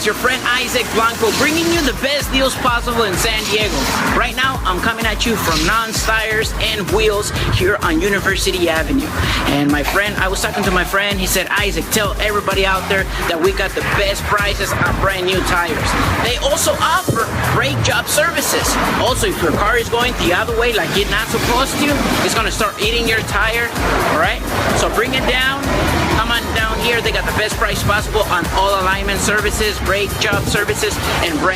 Nans, your friend Isaac Blanco, bringing you the best deals possible in San Diego. Right now, I'm coming at you from Nans Tires and Wheels here on University Avenue. And my friend, I was talking to my friend, he said, Isaac, tell everybody out there that we got the best prices on brand new tires. They also offer brake job services. Also, if your car is going the other way like it's not supposed to, it's gonna start eating your tire, all right? So bring it down. Come on down here. They got the best price possible on all alignment services, brake job services, and brand